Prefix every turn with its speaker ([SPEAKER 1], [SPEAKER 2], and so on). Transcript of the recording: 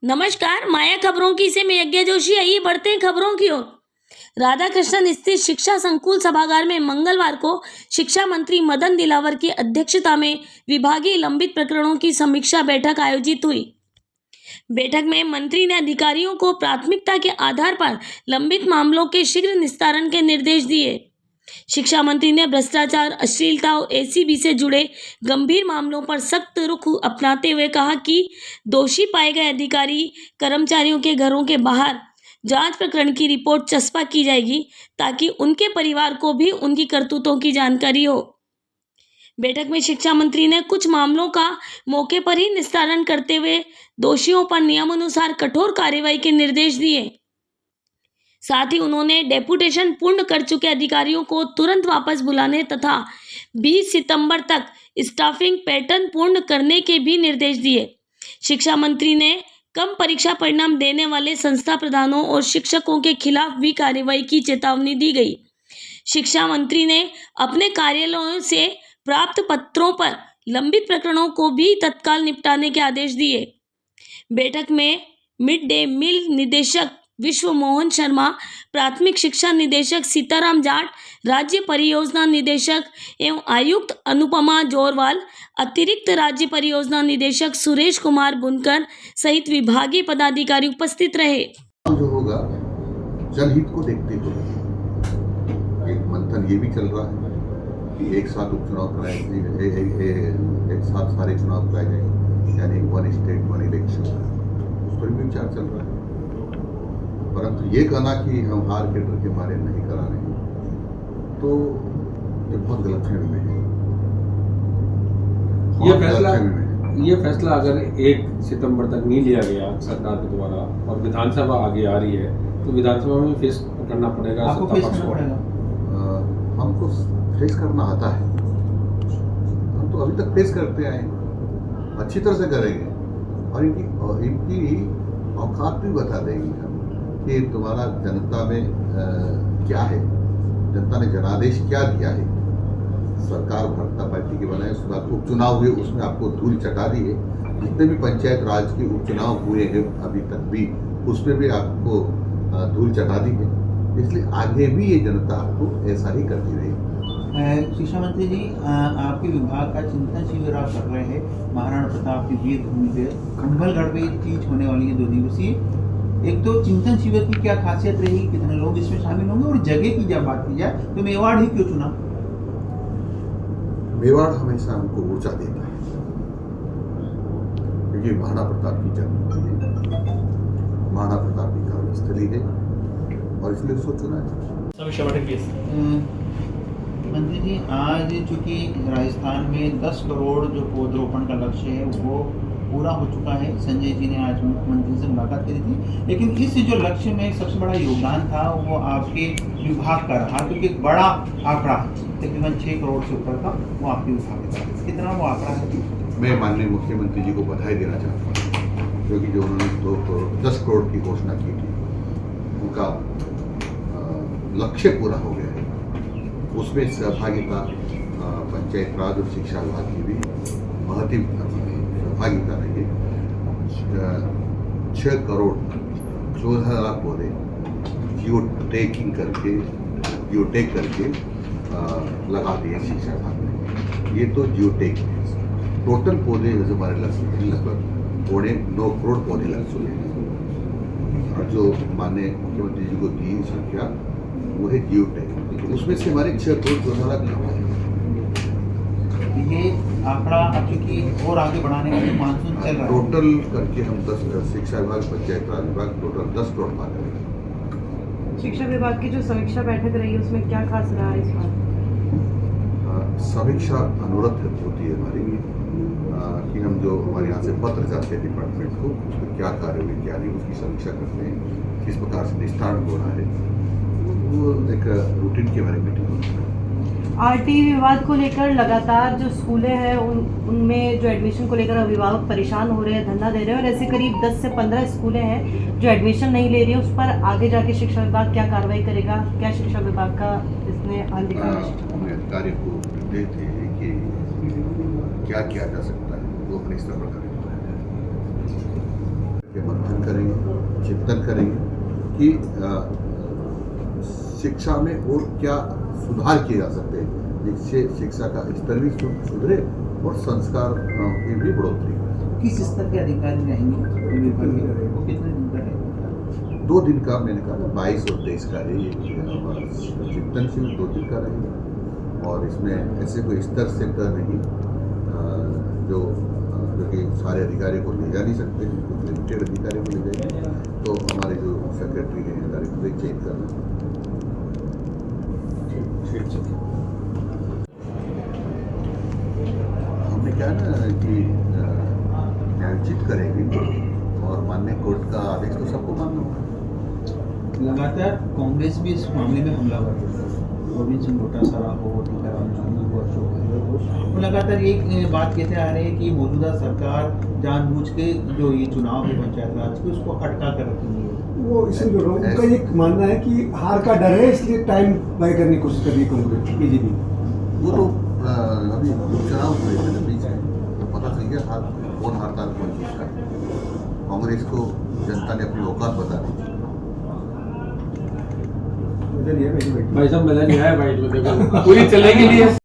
[SPEAKER 1] नमस्कार, माया खबरों की से मैं यज्ञ जोशी। आइए बढ़ते हैं खबरों की ओर। राधाकृष्णन स्थित शिक्षा संकुल सभागार में मंगलवार को शिक्षा मंत्री मदन दिलावर की अध्यक्षता में विभागीय लंबित प्रकरणों की समीक्षा बैठक आयोजित हुई। बैठक में मंत्री ने अधिकारियों को प्राथमिकता के आधार पर लंबित मामलों के शीघ्र निस्तारण के निर्देश दिए। शिक्षा मंत्री ने भ्रष्टाचार, अश्लीलता और एसीबी से जुड़े गंभीर मामलों पर सख्त रुख अपनाते हुए कहा कि दोषी पाए गए अधिकारी कर्मचारियों के घरों के बाहर जांच प्रकरण की रिपोर्ट चस्पा की जाएगी ताकि उनके परिवार को भी उनकी करतूतों की जानकारी हो। बैठक में शिक्षा मंत्री ने कुछ मामलों का मौके पर ही निस्तारण करते हुए दोषियों पर नियमानुसार कठोर कार्रवाई के निर्देश दिए। साथ ही उन्होंने डेपुटेशन पूर्ण कर चुके अधिकारियों को तुरंत वापस बुलाने तथा 20 सितंबर तक स्टाफिंग पैटर्न पूर्ण करने के भी निर्देश दिए। शिक्षा मंत्री ने कम परीक्षा परिणाम देने वाले संस्था प्रधानों और शिक्षकों के खिलाफ भी कार्रवाई की चेतावनी दी गई। शिक्षा मंत्री ने अपने कार्यालयों से प्राप्त पत्रों पर लंबित प्रकरणों को भी तत्काल निपटाने के आदेश दिए। बैठक में मिड डे मील निदेशक विश्व मोहन शर्मा, प्राथमिक शिक्षा निदेशक सीताराम जाट, राज्य परियोजना निदेशक एवं आयुक्त अनुपमा जोरवाल, अतिरिक्त राज्य परियोजना निदेशक सुरेश कुमार बुनकर सहित विभागीय पदाधिकारी उपस्थित रहे।
[SPEAKER 2] जो होगा जनहित को देखते हुए एक मंथन ये भी चल रहा है कि एक साथ उपचुनाव कराए, एक साथ सारे चुनाव कराए जाएंगे, यानी वन स्टेट वन इलेक्शन, उस पर भी विचार चल रहा है। परंतु ये कहना कि हम हार के डर के मारे नहीं करा रहे हैं, तो ये बहुत गलतफहमी में है।
[SPEAKER 3] ये फैसला अगर 1 सितंबर तक नहीं लिया गया सरकार के द्वारा और विधानसभा आगे आ रही है तो विधानसभा में फेस करना पड़ेगा।
[SPEAKER 2] हमको फेस करना आता है, हम तो अभी तक फेस करते आए, अच्छी तरह से करेंगे और इनकी औकात भी बता देंगे हम कि तुम्हारा जनता में क्या है, जनता ने जनादेश क्या दिया है। सरकार भाजपा पार्टी के बनाए, उसके बाद उपचुनाव हुए, उसमें आपको धूल चटा दी है। जितने भी पंचायत राज के उपचुनाव हुए हैं अभी तक भी, उसमें भी आपको धूल चटा दी है। इसलिए आगे भी ये जनता आपको ऐसा ही करती रहेगी।
[SPEAKER 4] शिक्षा मंत्री जी, आपके विभाग का चिंतन शिविर आप कर रहे हैं महाराणा प्रताप की वीर भूमि पे खंडगढ़ में चीज होने वाली है 2 दिवसीय। एक तो चिंतन शिविर की क्या खासियत रही, कितने लोग इसमें शामिल होंगे, और जगह की जब बात की जाए तो मेवाड़ ही क्यों चुना?
[SPEAKER 2] मेवाड़ हमेशा हमको ऊर्जा देता है क्योंकि महाराणा प्रताप की जन्मभूमि है, महाराणा प्रताप की कर्मस्थली है और इसलिए उसको चुना है।
[SPEAKER 4] मंत्री जी, आज चूंकि राजस्थान में 10 करोड़ जो पौधरोपण का लक्ष्य है वो पूरा हो चुका है। संजय जी ने आज मुख्यमंत्री से मुलाकात करी थी, लेकिन इस जो लक्ष्य में सबसे बड़ा योगदान था वो आपके विभाग का रहा, क्योंकि एक बड़ा आंकड़ा तकरीबन 6 करोड़ से ऊपर का वो आपके विभाग का। कितना वो आंकड़ा है?
[SPEAKER 2] मैं माननीय मुख्यमंत्री जी को बधाई देना चाहता हूँ, क्योंकि जो उन्होंने 10 करोड़ की घोषणा की थी उनका लक्ष्य पूरा हो गया है। उसमें सहभागिता पंचायत राज और शिक्षा विभाग की भी बहुत ही सहभागिता रही है। 6 करोड़ 14 लाख पौधे जियोटेक करके लगा दिए शिक्षा विभाग ने। ये तो जियोटेक है। टोटल पौधे जो हमारे लगभग 9 करोड़ पौधे लग चुके हैं और जो माननीय मुख्यमंत्री जी को दी संख्या वो है जियोटेक, उसमें से हमारे 6 करोड़ 14 लाख लगा है।
[SPEAKER 4] ये आंकड़ा क्योंकि और आगे बढ़ाने का जो मानसून चल रहा है,
[SPEAKER 2] टोटल करके हम 10 शिक्षा विभाग पंचायत राज विभाग टोटल 10 करोड़ बात करेंगे।
[SPEAKER 5] शिक्षा विभाग की जो समीक्षा बैठक रही है उसमें क्या खास रहा है इस बार?
[SPEAKER 2] समीक्षा अनुरत होती है हमारी कि हम जो हमारे यहाँ से पत्र जाते हैं डिपार्टमेंट को, उसमें क्या कार्य हुए क्या नहीं, उसकी समीक्षा करते हैं, किस प्रकार से निस्तारण हो रहा है, वो एक रूटीन की हमारी मीटिंग होती है।
[SPEAKER 5] आरटी विवाद को लेकर लगातार जो स्कूलें हैं उनमें जो एडमिशन को लेकर अभिभावक परेशान हो रहे हैं, धरना दे रहे हैं, और ऐसे करीब 10 से 15 स्कूलें हैं जो एडमिशन नहीं ले रही है। उस पर आगे जाके शिक्षा विभाग क्या कार्रवाई करेगा? क्या शिक्षा विभाग का इसमें
[SPEAKER 2] अधिकारी को निर्देश दिए कि क्या किया जा सकता है, वो अपने स्तर पर करें। के मंथन करेंगे, चिंतन करेंगे कि शिक्षा में और क्या सुधार किए जा सकते हैं, जिससे शिक्षा का स्तर भी सुधरे और संस्कार की भी बढ़ोतरी हो।
[SPEAKER 4] किस स्तर के अधिकारी रहेंगे वो कितने दिन का रहेगा?
[SPEAKER 2] 2 दिन का मैंने कहा 22 और 23 का है ये हमारा चिंतन शिविर 2 दिन का रहेगा और इसमें ऐसे कोई स्तर से नहीं जो कि सारे अधिकारियों को ले जा नहीं सकते, कुछ लिमिटेड अधिकारियों को ले जाएंगे, तो हमारे जो सेक्रेटरी हैं डायरेक्टर चेंज करना। हमने क्या ना कि न्यायोचित करेंगे और माननीय कोर्ट का आदेश तो सबको मानना होगा।
[SPEAKER 4] लगातार कांग्रेस भी इस मामले में हमलावर है। गोविंद सिंह डोटासरा हो, टीकाराम जूली हो, अशोक गहलोत हो, वो लगातार एक बात कहते आ रहे हैं कि मौजूदा सरकार जानबूझ के जो ये चुनाव है पंचायत राज के उसको अटका कर रखी है।
[SPEAKER 6] वो इसलिए बोल रहा हूँ, उनका ये मानना है कि हार का डर है इसलिए टाइम बाय करने की कोशिश कर रही है कांग्रेस बीजेपी।
[SPEAKER 2] वो तो अभी चुनाव हुए थे ना बीच में, तो पता चल गया कौन हारता है कौन जीतता है। कांग्रेस को जनता ने अपनी औकात बता दी।
[SPEAKER 3] भाई साहब मजा नहीं आया, भाई देखो पूरी चलेगी नहीं है।